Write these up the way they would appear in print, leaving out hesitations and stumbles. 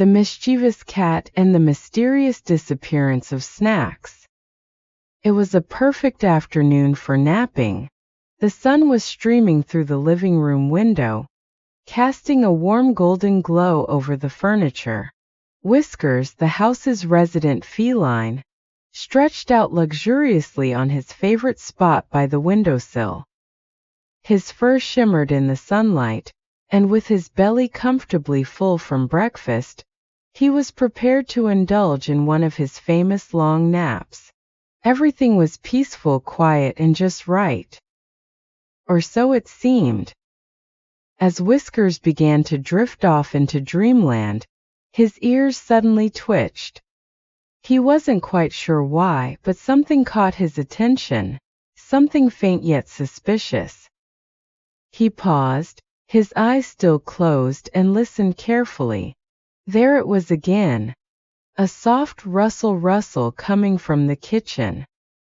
the mischievous cat, and the mysterious disappearance of snacks. It was a perfect afternoon for napping. The sun was streaming through the living room window, casting a warm golden glow over the furniture. Whiskers, the house's resident feline, stretched out luxuriously on his favorite spot by the windowsill. His fur shimmered in the sunlight, and with his belly comfortably full from breakfast, he was prepared to indulge in one of his famous long naps. Everything was peaceful, quiet, and just right. Or so it seemed. As Whiskers began to drift off into dreamland, his ears suddenly twitched. He wasn't quite sure why, but something caught his attention, something faint yet suspicious. He paused, his eyes still closed, and listened carefully. There it was again. A soft rustle coming from the kitchen.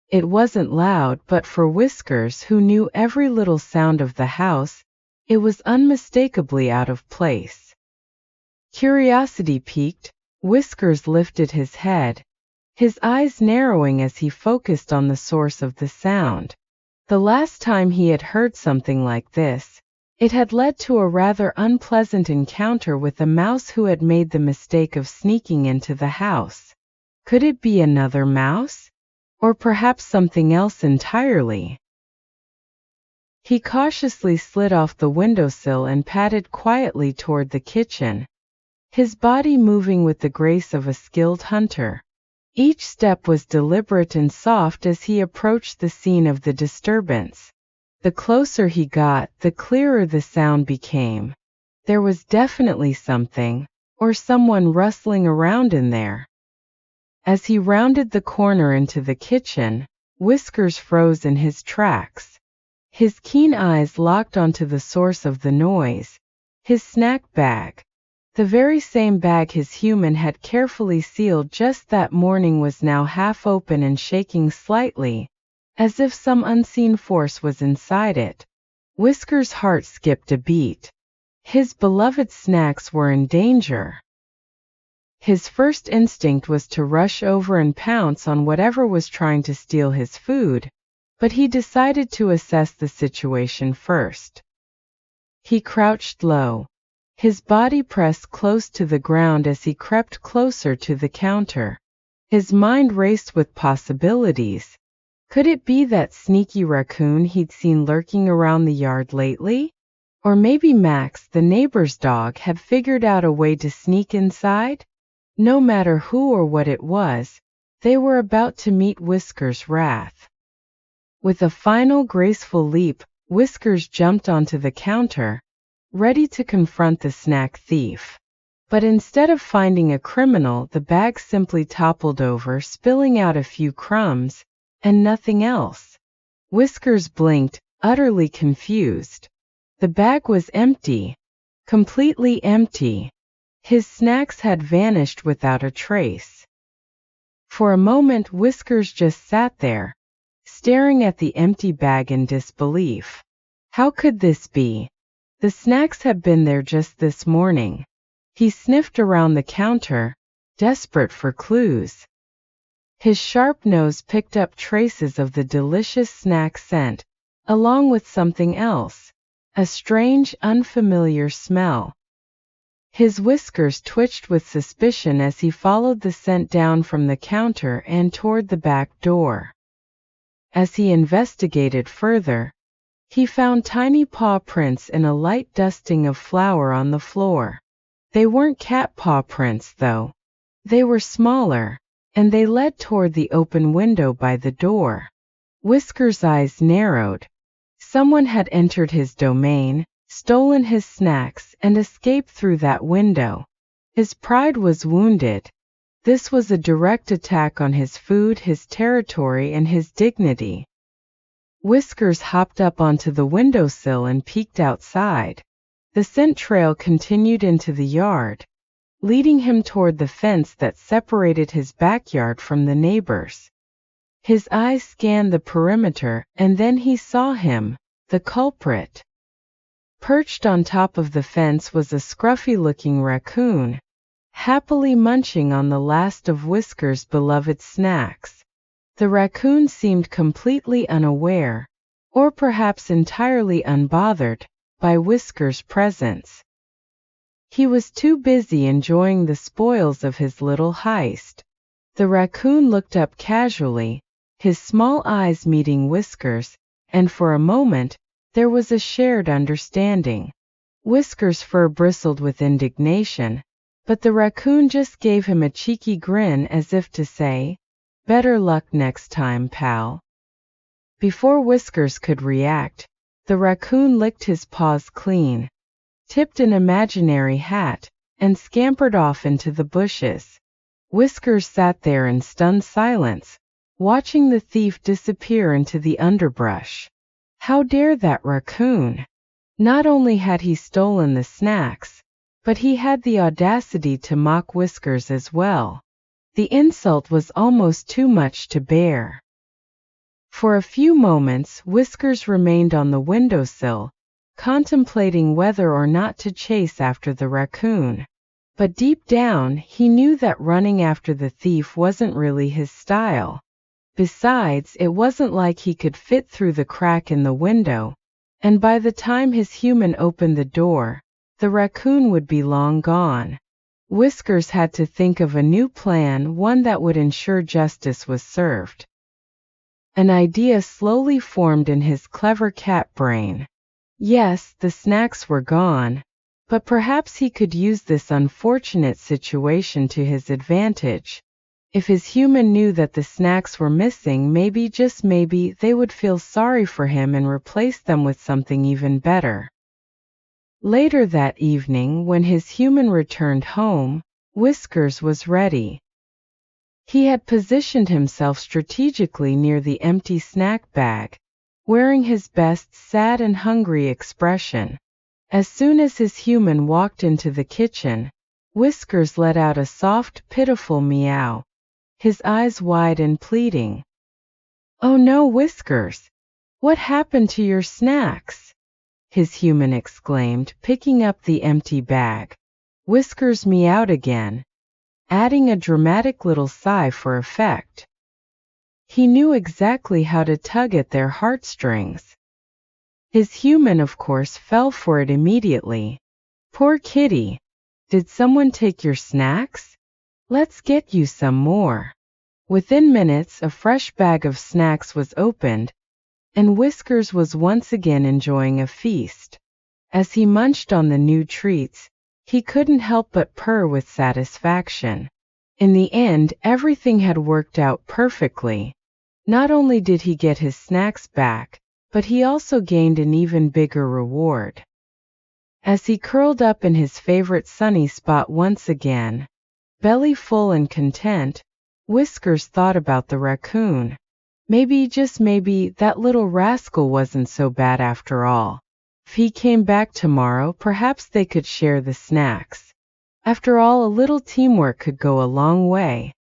It wasn't loud, but for Whiskers, who knew every little sound of the house, it was unmistakably out of place. Curiosity piqued, Whiskers lifted his head, his eyes narrowing as he focused on the source of the sound. The last time he had heard something like this, it had led to a rather unpleasant encounter with a mouse who had made the mistake of sneaking into the house. Could it be another mouse? Or perhaps something else entirely? He cautiously slid off the windowsill and padded quietly toward the kitchen, his body moving with the grace of a skilled hunter. Each step was deliberate and soft as he approached the scene of the disturbance. The closer he got, the clearer the sound became. There was definitely something, or someone rustling around in there. As he rounded the corner into the kitchen, Whiskers froze in his tracks. His keen eyes locked onto the source of the noise, his snack bag. The very same bag his human had carefully sealed just that morning was now half open and shaking slightly, as if some unseen force was inside it. Whiskers' heart skipped a beat. His beloved snacks were in danger. His first instinct was to rush over and pounce on whatever was trying to steal his food, but he decided to assess the situation first. He crouched low, his body pressed close to the ground as he crept closer to the counter. His mind raced with possibilities. Could it be that sneaky raccoon he'd seen lurking around the yard lately? Or maybe Max, the neighbor's dog, had figured out a way to sneak inside? No matter who or what it was, they were about to meet Whiskers' wrath. With a final graceful leap, Whiskers jumped onto the counter, ready to confront the snack thief. But instead of finding a criminal, the bag simply toppled over, spilling out a few crumbs, and nothing else. Whiskers blinked, utterly confused. The bag was empty, completely empty. His snacks had vanished without a trace. For a moment, Whiskers just sat there, staring at the empty bag in disbelief. How could this be? The snacks had been there just this morning. He sniffed around the counter, desperate for clues. His sharp nose picked up traces of the delicious snack scent, along with something else, a strange, unfamiliar smell. His whiskers twitched with suspicion as he followed the scent down from the counter and toward the back door. As he investigated further, he found tiny paw prints and a light dusting of flour on the floor. They weren't cat paw prints, though. They were smaller, and they led toward the open window by the door. Whiskers' eyes narrowed. Someone had entered his domain, stolen his snacks, and escaped through that window. His pride was wounded. This was a direct attack on his food, his territory, and his dignity. Whiskers hopped up onto the windowsill and peeked outside. The scent trail continued into the yard, leading him toward the fence that separated his backyard from the neighbor's. His eyes scanned the perimeter, and then he saw him, the culprit. Perched on top of the fence was a scruffy-looking raccoon, happily munching on the last of Whiskers' beloved snacks. The raccoon seemed completely unaware, or perhaps entirely unbothered, by Whiskers' presence. He was too busy enjoying the spoils of his little heist. The raccoon looked up casually, his small eyes meeting Whiskers', and for a moment, there was a shared understanding. Whiskers' fur bristled with indignation, but the raccoon just gave him a cheeky grin as if to say, "Better luck next time, pal." Before Whiskers could react, the raccoon licked his paws clean, tipped an imaginary hat, and scampered off into the bushes. Whiskers sat there in stunned silence, watching the thief disappear into the underbrush. How dare that raccoon! Not only had he stolen the snacks, but he had the audacity to mock Whiskers as well. The insult was almost too much to bear. For a few moments Whiskers remained on the windowsill, contemplating whether or not to chase after the raccoon. But deep down, he knew that running after the thief wasn't really his style. Besides, it wasn't like he could fit through the crack in the window, and by the time his human opened the door, the raccoon would be long gone. Whiskers had to think of a new plan, one that would ensure justice was served. An idea slowly formed in his clever cat brain. Yes, the snacks were gone, but perhaps he could use this unfortunate situation to his advantage. If his human knew that the snacks were missing, maybe, just maybe, they would feel sorry for him and replace them with something even better. Later that evening, when his human returned home, Whiskers was ready. He had positioned himself strategically near the empty snack bag, wearing his best sad and hungry expression. As soon as his human walked into the kitchen, Whiskers let out a soft, pitiful meow, his eyes wide and pleading. "Oh no, Whiskers! What happened to your snacks?" his human exclaimed, picking up the empty bag. Whiskers meowed again, adding a dramatic little sigh for effect. He knew exactly how to tug at their heartstrings. His human, of course, fell for it immediately. "Poor kitty! Did someone take your snacks? Let's get you some more." Within minutes, a fresh bag of snacks was opened, and Whiskers was once again enjoying a feast. As he munched on the new treats, he couldn't help but purr with satisfaction. In the end, everything had worked out perfectly. Not only did he get his snacks back, but he also gained an even bigger reward. As he curled up in his favorite sunny spot once again, belly full and content, Whiskers thought about the raccoon. Maybe, just maybe, that little rascal wasn't so bad after all. If he came back tomorrow, perhaps they could share the snacks. After all, a little teamwork could go a long way.